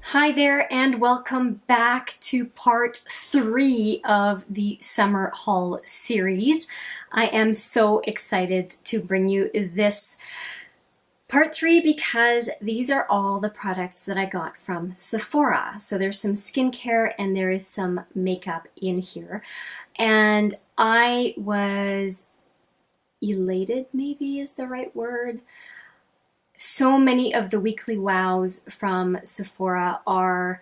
Hi there and welcome back to part 3 of the summer haul series. I am so excited to bring you this part 3 because these are all the products that I got from Sephora. So there's some skincare and there is some makeup in here. And I was elated, maybe is the right word. So many of the weekly wows from Sephora are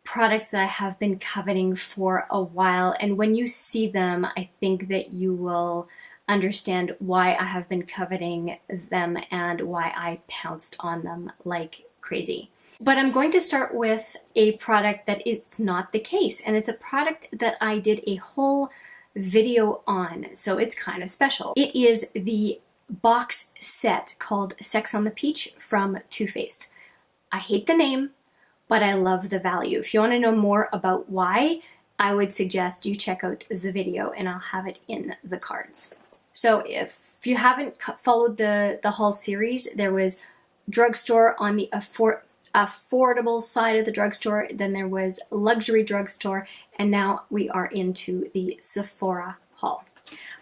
products that I have been coveting for a while, and when you see them, I think that you will understand why I have been coveting them and why I pounced on them like crazy. But I'm going to start with a product that it's not the case, and it's a product that I did a whole video on, so it's kind of special. It is the box set called Sex on the Peach from Too Faced. I hate the name, but I love the value. If you want to know more about why, I would suggest you check out the video and I'll have it in the cards. So if you haven't followed the haul series, there was drugstore on the affordable side of the drugstore, then there was luxury drugstore, and now we are into the Sephora haul.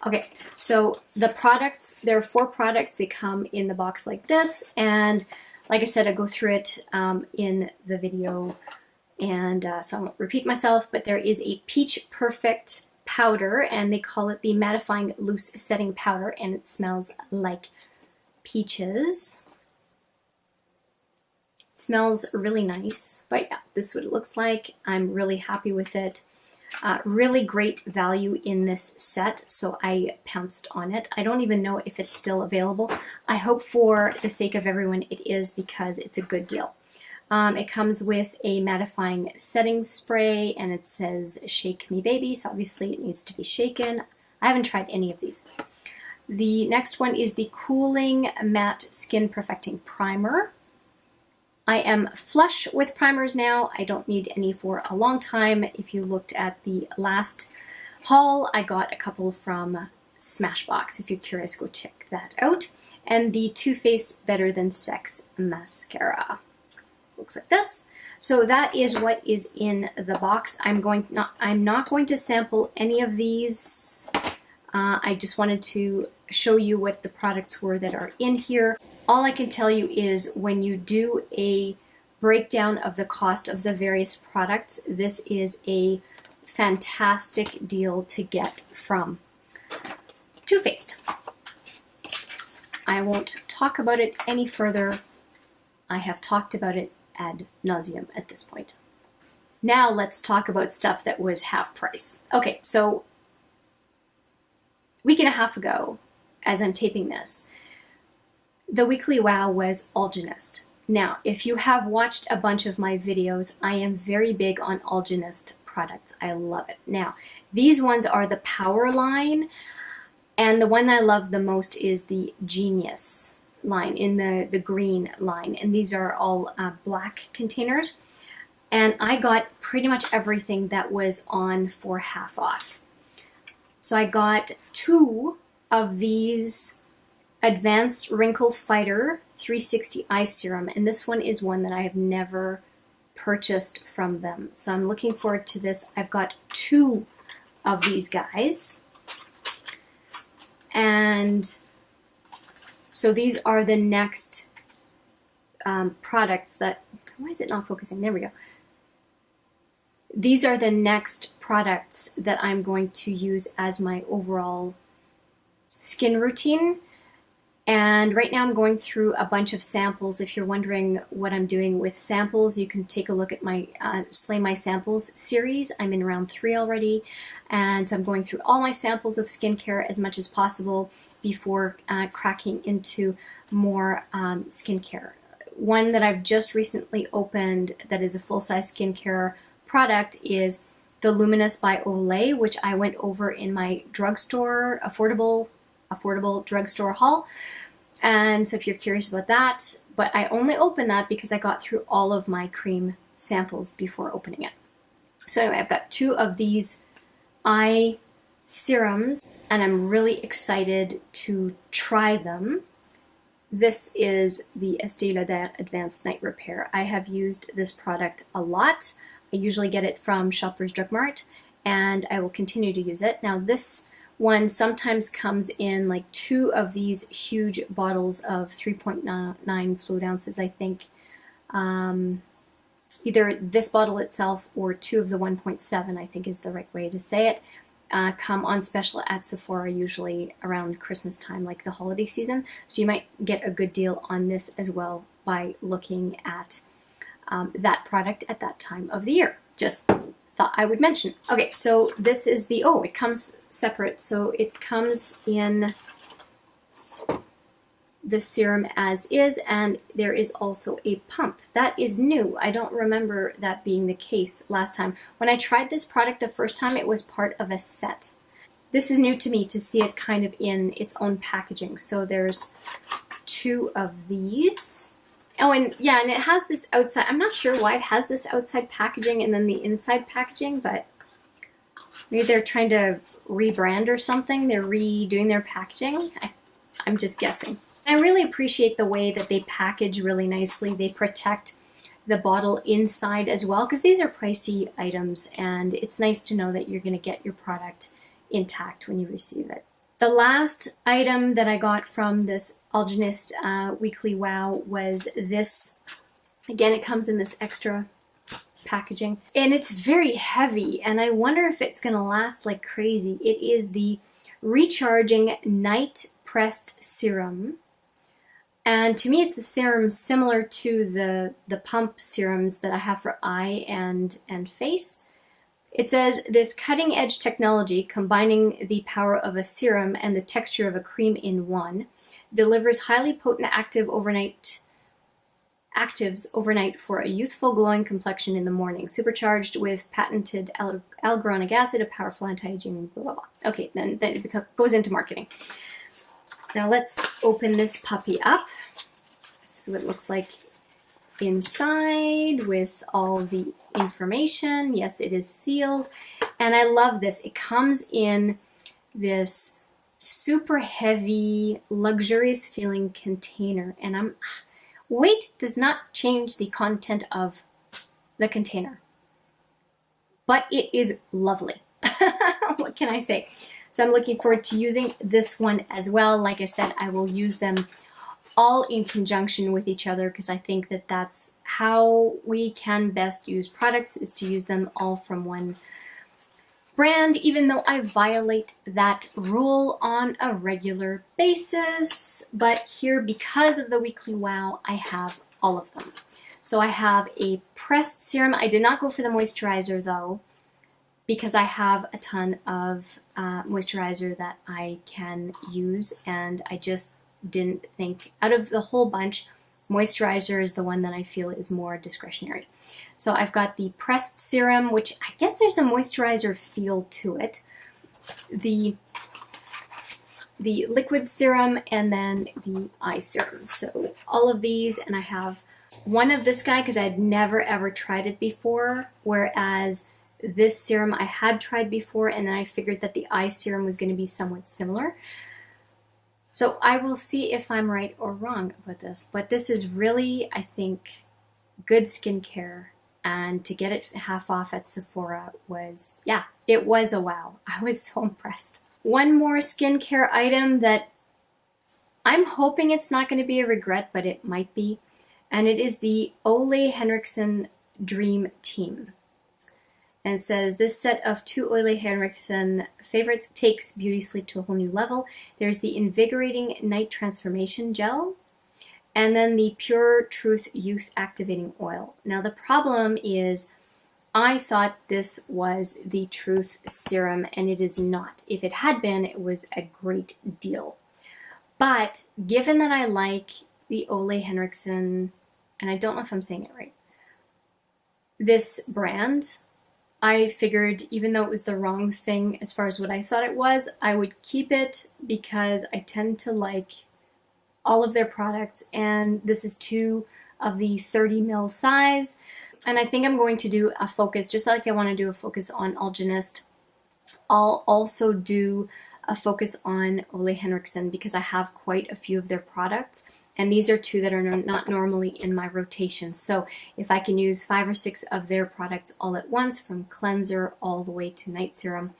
Okay, so the products, there are 4 products. They come in the box like this, and like I said, I go through it in the video, and so I won't repeat myself, but there is a Peach Perfect powder, and they call it the Mattifying Loose Setting Powder, and it smells like peaches. It smells really nice, but yeah, this is what it looks like. I'm really happy with it. Really great value in this set, so I pounced on it. I don't even know if it's still available. I hope for the sake of everyone it is, because it's a good deal. It comes with a mattifying setting spray, and it says "Shake Me Baby," so obviously it needs to be shaken. I haven't tried any of these. The next one is the Cooling Matte Skin Perfecting Primer. I am flush with primers now. I don't need any for a long time. If you looked at the last haul, I got a couple from Smashbox. If you're curious, go check that out. And the Too Faced Better Than Sex mascara. Looks like this. So that is what is in the box. I'm not going to sample any of these. I just wanted to show you what the products were that are in here. All I can tell you is when you do a breakdown of the cost of the various products, this is a fantastic deal to get from Too Faced. I won't talk about it any further. I have talked about it ad nauseum at this point. Now let's talk about stuff that was half price. Okay, so a week and a half ago, as I'm taping this, the weekly wow was Algenist. Now, if you have watched a bunch of my videos, I am very big on Algenist products. I love it. Now, these ones are the Power line, and the one I love the most is the Genius line, in the green line, and these are all black containers. And I got pretty much everything that was on for half off. So I got 2 of these Advanced Wrinkle Fighter 360 Eye Serum, and this one is one that I have never purchased from them. So I'm looking forward to this. I've got 2 of these guys. And so these are the next products that, why is it not focusing? There we go. These are the next products that I'm going to use as my overall skin routine. And right now I'm going through a bunch of samples. If you're wondering what I'm doing with samples, you can take a look at my Slay My Samples series. I'm in round 3 already. And so I'm going through all my samples of skincare as much as possible before cracking into more skincare. One that I've just recently opened that is a full-size skincare product is the Luminous by Olay, which I went over in my drugstore, affordable drugstore haul. And so if you're curious about that, but I only opened that because I got through all of my cream samples before opening it. So anyway, I've got 2 of these eye serums. and I'm really excited to try them. This is the Estée Lauder Advanced Night Repair. I have used this product a lot. I usually get it from Shoppers Drug Mart, and I will continue to use it. Now this one sometimes comes in like 2 of these huge bottles of 3.9 fluid ounces, I think. Either this bottle itself or 2 of the 1.7, I think is the right way to say it. Come on special at Sephora, usually around Christmas time, like the holiday season. So you might get a good deal on this as well by looking at that product at that time of the year. Just thought I would mention. Okay, so this is the, oh, it comes separate. So it comes in the serum as is, and there is also a pump. That is new. I don't remember that being the case last time. When I tried this product the first time, it was part of a set. This is new to me to see it kind of in its own packaging. So there's 2 of these. Oh, and yeah, and it has this outside, I'm not sure why it has this outside packaging and then the inside packaging, but maybe they're trying to rebrand or something. They're redoing their packaging. I'm just guessing. I really appreciate the way that they package really nicely. They protect the bottle inside as well, because these are pricey items, and it's nice to know that you're going to get your product intact when you receive it. The last item that I got from this Algenist Weekly Wow was this. Again, it comes in this extra packaging, and it's very heavy, and I wonder if it's going to last like crazy. It is the Recharging Night Pressed Serum. And to me, it's a serum similar to the pump serums that I have for eye and face. It says, this cutting-edge technology, combining the power of a serum and the texture of a cream in one, delivers highly potent actives overnight for a youthful, glowing complexion in the morning, supercharged with patented hyaluronic acid, a powerful anti-aging, blah, blah, blah. Okay, then it goes into marketing. Now let's open this puppy up. This is what it looks like inside with all the information. Yes, it is sealed. And I love this. It comes in this super heavy, luxurious feeling container. And weight does not change the content of the container, but it is lovely. What can I say? So I'm looking forward to using this one as well. Like I said, I will use them all in conjunction with each other, because I think that that's how we can best use products, is to use them all from one brand, even though I violate that rule on a regular basis. But here, because of the Weekly Wow, I have all of them. So I have a pressed serum. I did not go for the moisturizer though, because I have a ton of moisturizer that I can use, and I just didn't think, out of the whole bunch, moisturizer is the one that I feel is more discretionary. So I've got the pressed serum, which I guess there's a moisturizer feel to it, the liquid serum, and then the eye serum. So all of these, and I have one of this guy because I'd never ever tried it before, whereas this serum I had tried before, and then I figured that the eye serum was going to be somewhat similar. So I will see if I'm right or wrong about this, but this is really, I think, good skincare, and to get it half off at Sephora was, yeah, it was a wow. I was so impressed. One more skincare item that I'm hoping it's not going to be a regret, but it might be, and it is the Ole Henriksen Dream Team. And it says, this set of 2 Ole Henriksen favorites takes beauty sleep to a whole new level. There's the Invigorating Night Transformation Gel, and then the Pure Truth Youth Activating Oil. Now the problem is, I thought this was the Truth Serum, and it is not. If it had been, it was a great deal. But given that I like the Ole Henriksen, and I don't know if I'm saying it right, this brand, I figured, even though it was the wrong thing as far as what I thought it was, I would keep it because I tend to like all of their products, and this is 2 of the 30 ml size. And I think I'm going to do a focus, just like I want to do a focus on Algenist. I'll also do focus on Ole Henriksen because I have quite a few of their products, and these are two that are not normally in my rotation. So if I can use 5 or 6 of their products all at once, from cleanser all the way to night serum,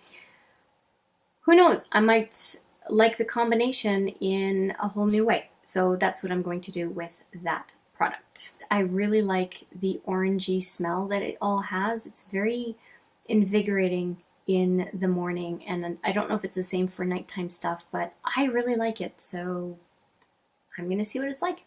who knows, I might like the combination in a whole new way. So that's what I'm going to do with that product. I really like the orangey smell that it all has. It's very invigorating in the morning, and I don't know if it's the same for nighttime stuff, but I really like it, so I'm gonna see what it's like.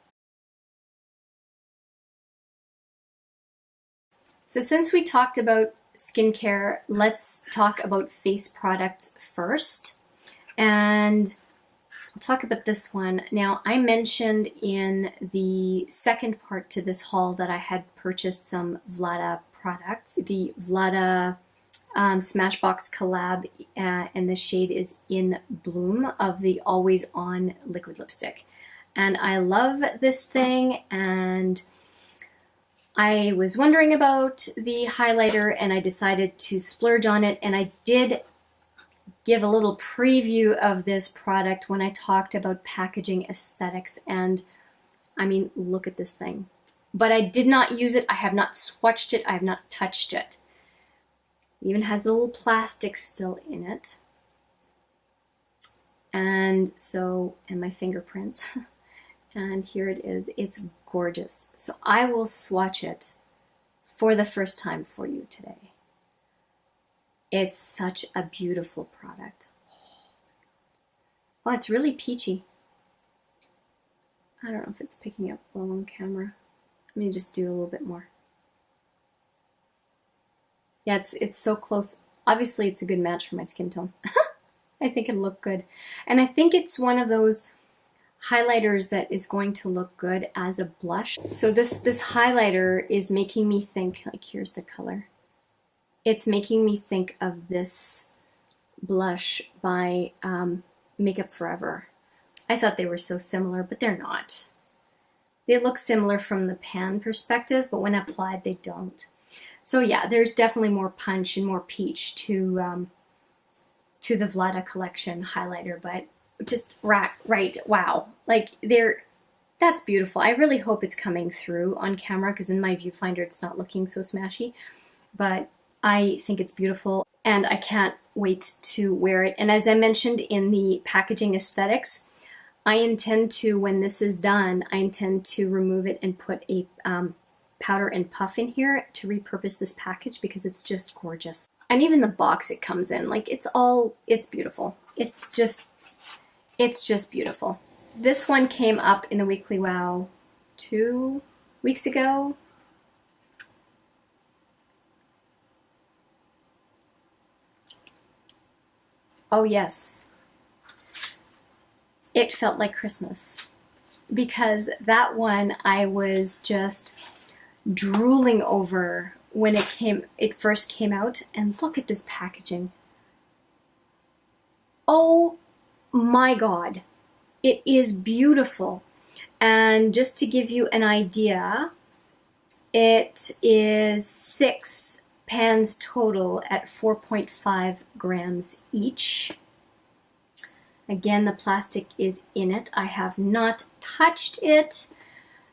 So since we talked about skincare, let's talk about face products first, and I'll talk about this one. Now, I mentioned in the second part to this haul that I had purchased some Vlada products, the Vlada Smashbox collab, and the shade is In Bloom of the Always On liquid lipstick. And I love this thing, and I was wondering about the highlighter, and I decided to splurge on it, and I did give a little preview of this product when I talked about packaging aesthetics, and I mean, look at this thing. But I did not use it, I have not swatched it, I have not touched it. It even has a little plastic still in it. And so, and my fingerprints. And here it is. It's gorgeous. So I will swatch it for the first time for you today. It's such a beautiful product. Oh, it's really peachy. I don't know if it's picking up well on camera. Let me just do a little bit more. Yeah, it's so close. Obviously, it's a good match for my skin tone. I think it'll look good. And I think it's one of those highlighters that is going to look good as a blush. So this highlighter is making me think, like, here's the color. It's making me think of this blush by Makeup Forever. I thought they were so similar, but they're not. They look similar from the pan perspective, but when applied, they don't. So yeah, there's definitely more punch and more peach to the Vlada collection highlighter, but just right, wow. Like, that's beautiful. I really hope it's coming through on camera, because in my viewfinder it's not looking so smashy, but I think it's beautiful and I can't wait to wear it. And as I mentioned in the packaging aesthetics, I intend to, when this is done, I intend to remove it and put a powder and puff in here to repurpose this package, because it's just gorgeous. And even the box it comes in, like, it's beautiful. It's just beautiful. This one came up in the Weekly Wow 2 weeks ago. Oh yes, it felt like Christmas, because that one I was just drooling over when it first came out. And look at this packaging. Oh my God, it is beautiful. And just to give you an idea, it is 6 pans total at 4.5 grams each. Again, the plastic is in it. I have not touched it.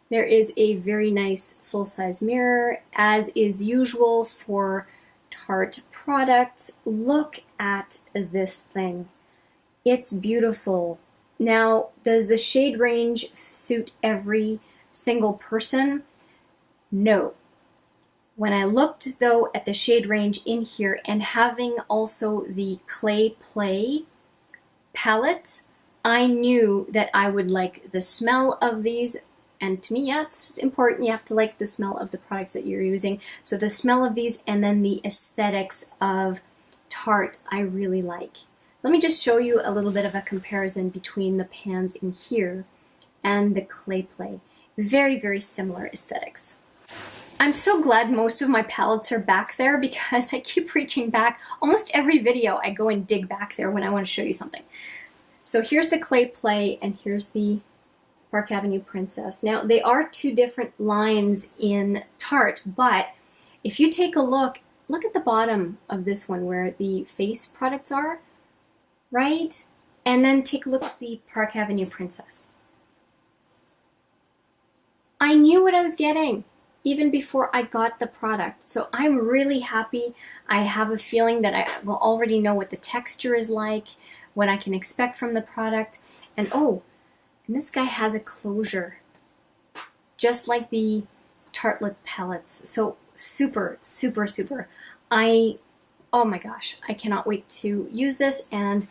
There is a very nice full-size mirror, as is usual for Tarte products. Look at this thing. It's beautiful. Now, does the shade range suit every single person? No. When I looked, though, at the shade range in here, and having also the Clay Play palette, I knew that I would like the smell of these. And to me, yeah, it's important. You have to like the smell of the products that you're using. So the smell of these, and then the aesthetics of Tarte, I really like. Let me just show you a little bit of a comparison between the pans in here and the Clay Play. Very, very similar aesthetics. I'm so glad most of my palettes are back there, because I keep reaching back. Almost every video I go and dig back there when I want to show you something. So here's the Clay Play, and here's the Park Avenue Princess. Now, they are 2 different lines in Tarte, but if you take a look at the bottom of this one where the face products are, right? And then take a look at the Park Avenue Princess. I knew what I was getting even before I got the product. So I'm really happy. I have a feeling that I will already know what the texture is like, what I can expect from the product. And oh, and this guy has a closure, just like the Tartelette palettes. So super, super, super. Oh my gosh, I cannot wait to use this, and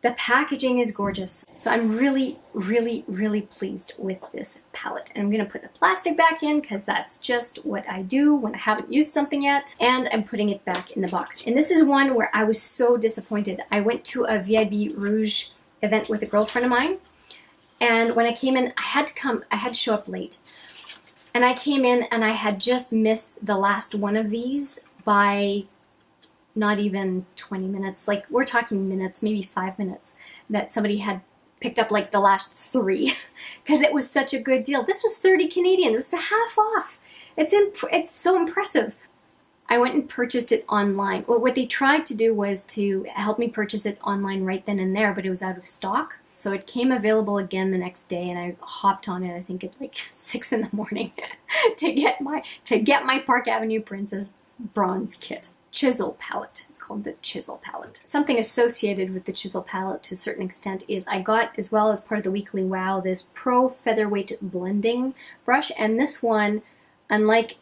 the packaging is gorgeous. So I'm really, really, really pleased with this palette. And I'm gonna put the plastic back in because that's just what I do when I haven't used something yet. And I'm putting it back in the box. And this is one where I was so disappointed. I went to a VIB Rouge event with a girlfriend of mine. And when I came in, I had to show up late. And I came in and I had just missed the last one of these by not even 20 minutes. Like, we're talking minutes, maybe 5 minutes, that somebody had picked up like the last 3 because it was such a good deal. This was 30 Canadian. It was a half off. It's so impressive. I went and purchased it online. Well, what they tried to do was to help me purchase it online right then and there, but it was out of stock. So it came available again the next day, and I hopped on it, I think at like 6 in the morning to get my Park Avenue Princess bronze kit. Chisel palette. It's called the Chisel palette. Something associated with the Chisel palette to a certain extent is I got, as well as part of the weekly wow, this Pro Featherweight blending brush. And this one, unlike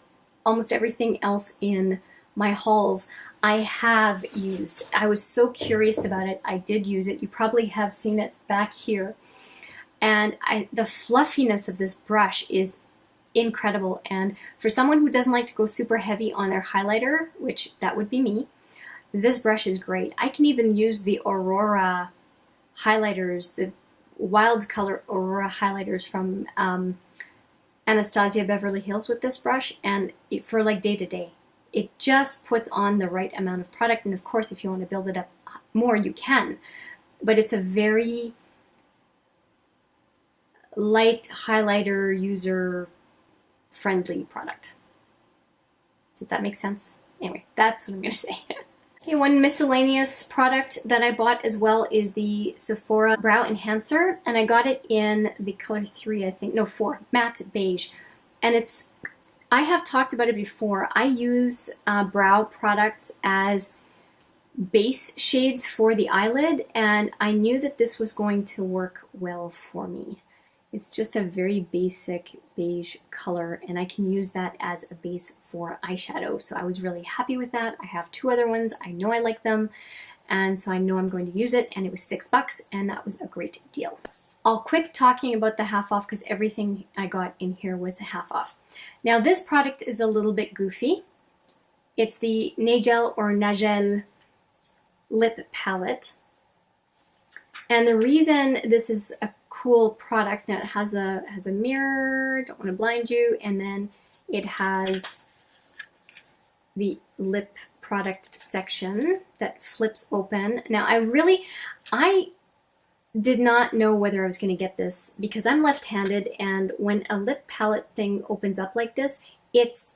almost everything else in my hauls, I have used. I was so curious about it. I did use it. You probably have seen it back here. And the fluffiness of this brush is incredible. And for someone who doesn't like to go super heavy on their highlighter, which that would be me, this brush is great. I can even use the Aurora highlighters, the wild color Aurora highlighters from Anastasia Beverly Hills with this brush, and for like day to day. It just puts on the right amount of product. And of course, if you want to build it up more, you can. But it's a very light highlighter, user friendly product. Did that make sense? Anyway, that's what I'm going to say. Okay, one miscellaneous product that I bought as well is the Sephora Brow Enhancer, and I got it in the color 3, I think, no 4, matte beige. And I have talked about it before. I use brow products as base shades for the eyelid, and I knew that this was going to work well for me. It's just a very basic beige color, and I can use that as a base for eyeshadow. So I was really happy with that. I have 2 other ones. I know I like them, and so I know I'm going to use it, and it was $6, and that was a great deal. I'll quit talking about the half off because everything I got in here was a half off. Now this product is a little bit goofy. It's the Nagel or Nagel lip palette. And the reason this is a cool product, now it has a mirror, don't want to blind you, and then it has the lip product section that flips open. Now I did not know whether I was going to get this because I'm left-handed, and when a lip palette thing opens up like this, it's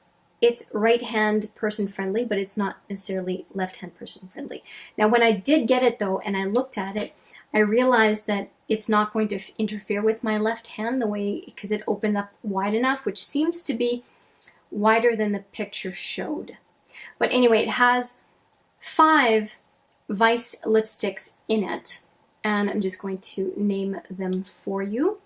right-hand person friendly, but it's not necessarily left-hand person friendly. Now when I did get it though, and I looked at it, I realized that it's not going to interfere with my left hand the way, because it opened up wide enough, which seems to be wider than the picture showed. But anyway, it has 5 Vice lipsticks in it, and I'm just going to name them for you.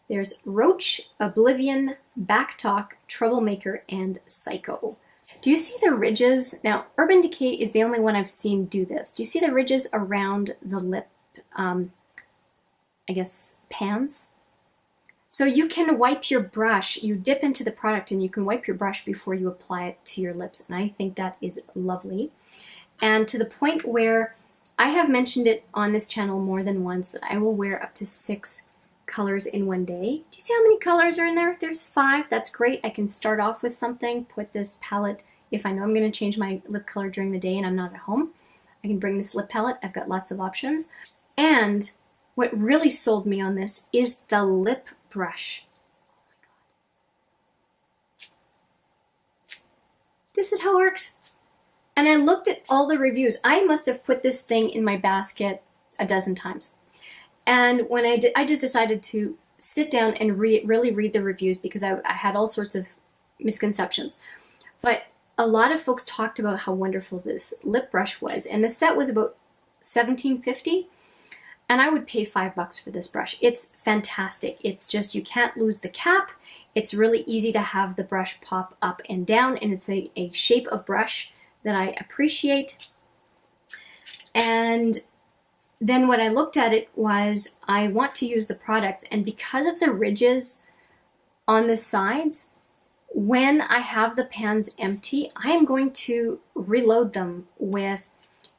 There's Roach, Oblivion, Backtalk, Troublemaker, and Psycho. Do you see the ridges? Now, Urban Decay is the only one I've seen do this. Do you see the ridges around the lip, I guess, pans? So you can wipe your brush, you dip into the product and you can wipe your brush before you apply it to your lips, and I think that is lovely. And to the point where I have mentioned it on this channel more than once that I will wear up to 6 colors in one day. Do you see how many colors are in there? There's 5. That's great. I can start off with something, put this palette, if I know I'm going to change my lip color during the day and I'm not at home, I can bring this lip palette. I've got lots of options. And what really sold me on this is the lip brush. Oh my God. This is how it works. And I looked at all the reviews. I must have put this thing in my basket a dozen times. And when I just decided to sit down and really read the reviews because I had all sorts of misconceptions. But a lot of folks talked about how wonderful this lip brush was, and the set was about $17.50, and I would pay $5 for this brush. It's fantastic. It's just, you can't lose the cap. It's really easy to have the brush pop up and down, and it's a shape of brush that I appreciate. And then when I looked at it was, I want to use the product, and because of the ridges on the sides, when I have the pans empty, I am going to reload them with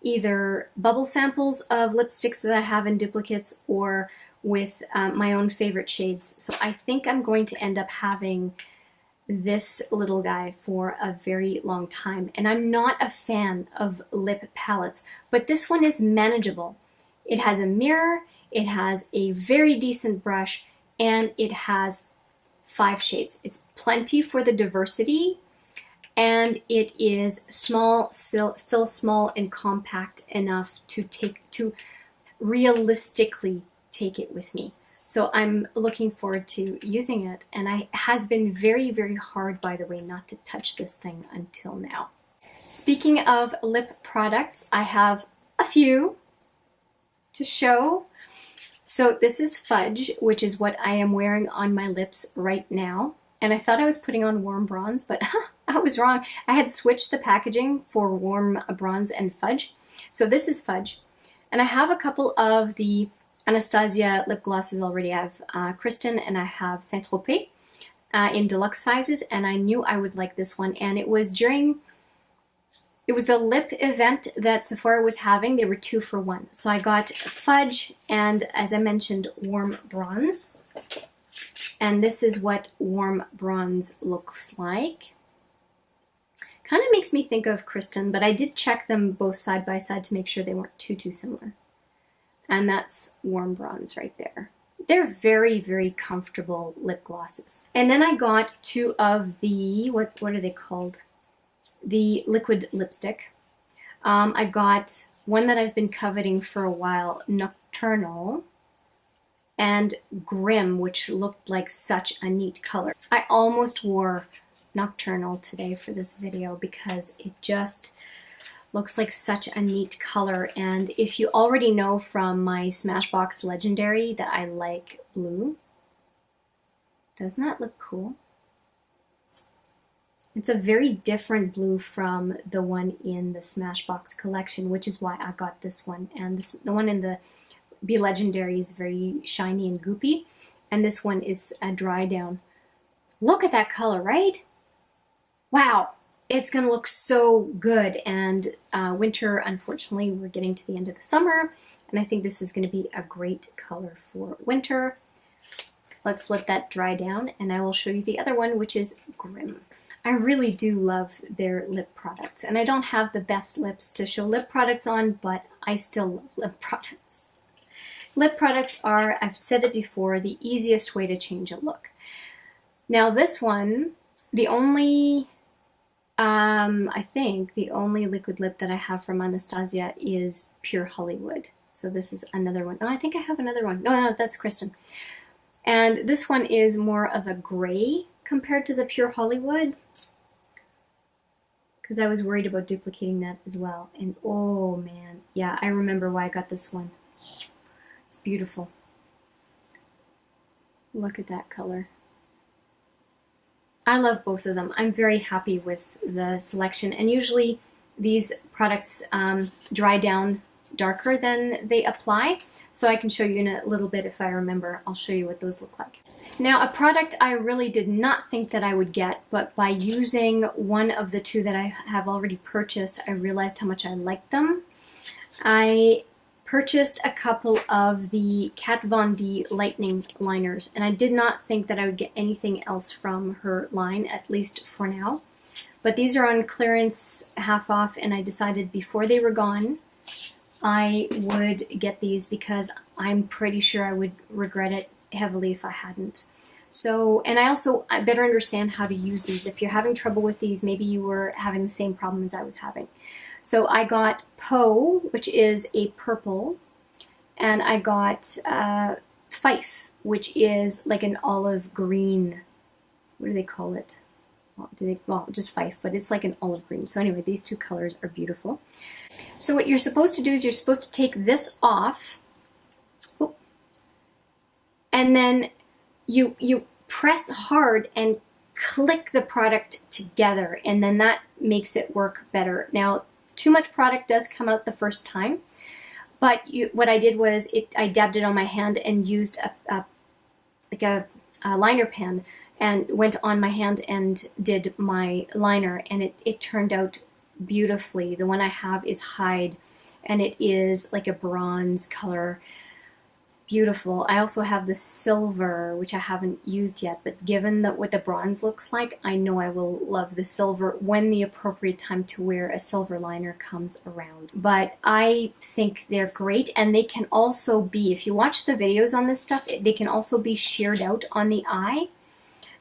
either bubble samples of lipsticks that I have in duplicates or with my own favorite shades. So I think I'm going to end up having this little guy for a very long time. And I'm not a fan of lip palettes, but this one is manageable. It has a mirror, it has a very decent brush, and it has 5 shades. It's plenty for the diversity, and it is small, still small and compact enough to realistically take it with me. So I'm looking forward to using it, and it has been very, very hard, by the way, not to touch this thing until now. Speaking of lip products, I have a few to show. So this is Fudge, which is what I am wearing on my lips right now. And I thought I was putting on warm bronze, but I was wrong. I had switched the packaging for warm bronze and Fudge. So this is Fudge. And I have a couple of the Anastasia lip glosses already. I have Kristen and I have Saint Tropez in deluxe sizes. And I knew I would like this one. And it was the lip event that Sephora was having. They were 2 for 1. So I got Fudge and, as I mentioned, warm bronze. And this is what warm bronze looks like. Kind of makes me think of Kristen, but I did check them both side by side to make sure they weren't too similar. And that's warm bronze right there. They're very, very comfortable lip glosses. And then I got 2 of the, what are they called? The liquid lipstick. I got one that I've been coveting for a while, Nocturnal, and Grim, which looked like such a neat color. I almost wore Nocturnal today for this video because it just looks like such a neat color. And if you already know from my Smashbox Legendary that I like blue, doesn't that look cool? It's a very different blue from the one in the Smashbox collection, which is why I got this one. And the one in the Be Legendary is very shiny and goopy, and this one is a dry down. Look at that color, right? Wow, it's gonna look so good. And winter, unfortunately, we're getting to the end of the summer, and I think this is gonna be a great color for winter. Let's let that dry down, and I will show you the other one, which is Grim. I really do love their lip products, and I don't have the best lips to show lip products on, but I still love lip products. Lip products are, I've said it before, the easiest way to change a look. Now this one, the only, I think the only liquid lip that I have from Anastasia is Pure Hollywood. So this is another one. Oh, I think I have another one. No, that's Kristen. And this one is more of a gray compared to the Pure Hollywood, because I was worried about duplicating that as well. And oh man, yeah, I remember why I got this one. It's beautiful. Look at that color. I love both of them. I'm very happy with the selection, and usually these products dry down darker than they apply, so I can show you in a little bit if I remember. I'll show you what those look like. Now, a product I really did not think that I would get, but by using one of the 2 that I have already purchased, I realized how much I liked them. I purchased a couple of the Kat Von D lightning liners, and I did not think that I would get anything else from her line, at least for now. But these are on clearance, half off, and I decided before they were gone I would get these because I'm pretty sure I would regret it heavily if I hadn't. So, and I better understand how to use these. If you're having trouble with these, maybe you were having the same problem as I was having. So I got Poe, which is a purple, and I got Fife, which is like an olive green. What do they call it? Well, just Fife, but it's like an olive green. So anyway, these two colors are beautiful. So what you're supposed to do is you're supposed to take this off, and then you press hard and click the product together, and then that makes it work better. Now, too much product does come out the first time, but what I did was I dabbed it on my hand and used a liner pen and went on my hand and did my liner, and it turned out beautifully. The one I have is Hide, and it is like a bronze color. Beautiful. I also have the silver, which I haven't used yet, but given what the bronze looks like, I know I will love the silver when the appropriate time to wear a silver liner comes around. But I think they're great, and they can also be, if you watch the videos on this stuff, they can also be sheared out on the eye.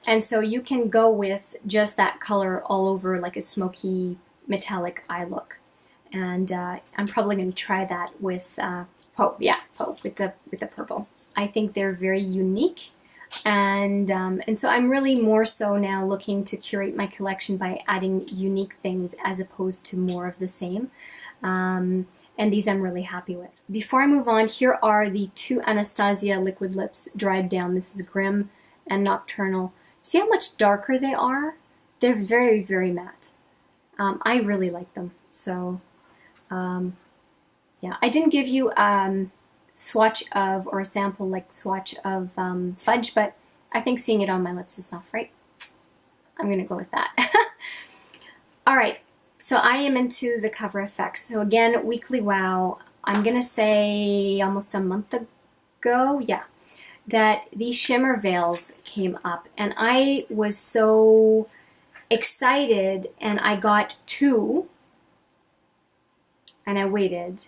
And so you can go with just that color all over, like a smoky metallic eye look. And I'm probably going to try that with Pope with the purple. I think they're very unique, and so I'm really more so now looking to curate my collection by adding unique things as opposed to more of the same. And these I'm really happy with. Before I move on, here are the two Anastasia liquid lips dried down. This is Grim and Nocturnal. See how much darker they are? They're very, very matte. I really like them. So yeah, I didn't give you swatch of, or a sample like swatch of fudge, but I think seeing it on my lips is enough, right? I'm gonna go with that. All right, so I am into the cover effects. So again, Weekly Wow, I'm gonna say almost a month ago, yeah, that these shimmer veils came up, and I was so excited, and I got two, and I waited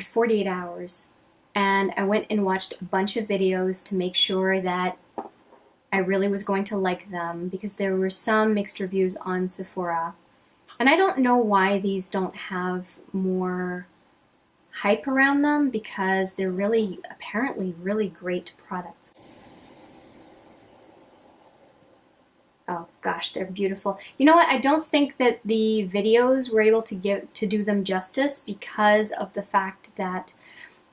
48 hours, and I went and watched a bunch of videos to make sure that I really was going to like them, because there were some mixed reviews on Sephora, and I don't know why these don't have more hype around them, because they're really, apparently really great products. Oh gosh, they're beautiful. You know what? I don't think that the videos were able to do them justice, because of the fact that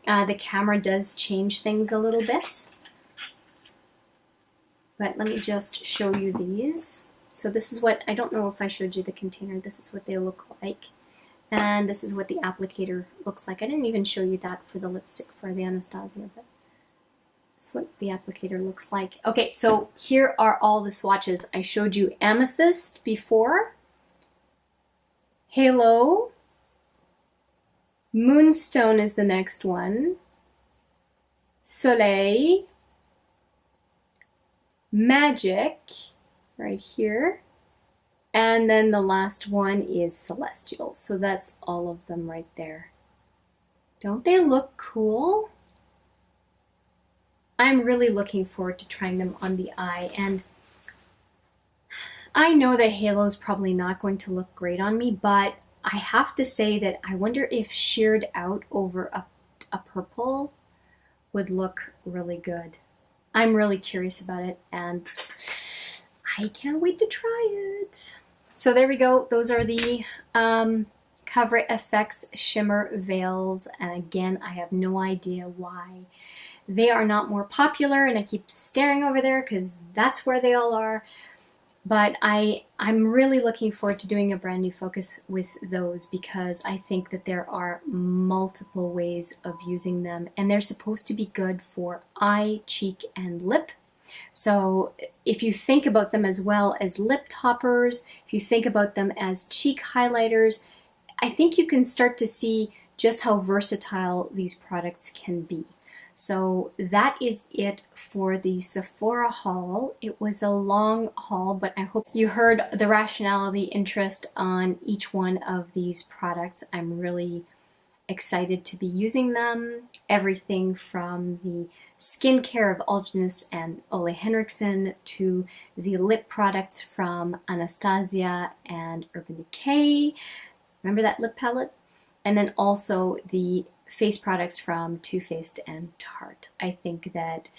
the camera does change things a little bit. But let me just show you these. So this is what, I don't know if I showed you the container. This is what they look like. And this is what the applicator looks like. I didn't even show you that for the lipstick for the Anastasia, but that's what the applicator looks like. Okay, so here are all the swatches. I showed you Amethyst before, Halo, Moonstone is the next one, Soleil, Magic, right here, and then the last one is Celestial. So that's all of them right there. Don't they look cool? I'm really looking forward to trying them on the eye, and I know that Halo is probably not going to look great on me, but I have to say that I wonder if sheared out over a purple would look really good. I'm really curious about it, and I can't wait to try it. So there we go. Those are the Cover FX Shimmer Veils, and again, I have no idea why they are not more popular, and I keep staring over there because that's where they all are. But I'm really looking forward to doing a brand new focus with those, because I think that there are multiple ways of using them, and they're supposed to be good for eye, cheek, and lip. So if you think about them as well as lip toppers, if you think about them as cheek highlighters, I think you can start to see just how versatile these products can be. So that is it for the Sephora haul. It was a long haul, but I hope you heard the rationale, the interest on each one of these products. I'm really excited to be using them. Everything from the skincare of Algenus and Ole Henriksen to the lip products from Anastasia and Urban Decay. Remember that lip palette? And then also the face products from Too Faced and Tarte. I think that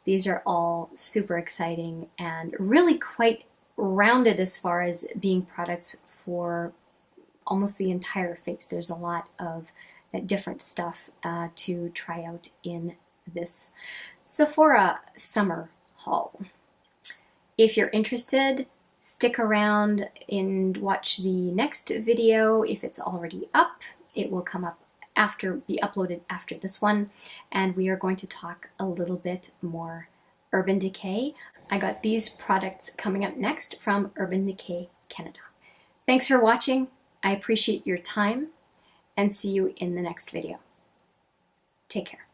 these are all super exciting and really quite rounded as far as being products for almost the entire face. There's a lot of different stuff to try out in this Sephora summer haul. If you're interested, stick around and watch the next video. If it's already up, it will come up be uploaded after this one, and we are going to talk a little bit more Urban Decay. I got these products coming up next from Urban Decay Canada. Thanks for watching. I appreciate your time, and see you in the next video. Take care.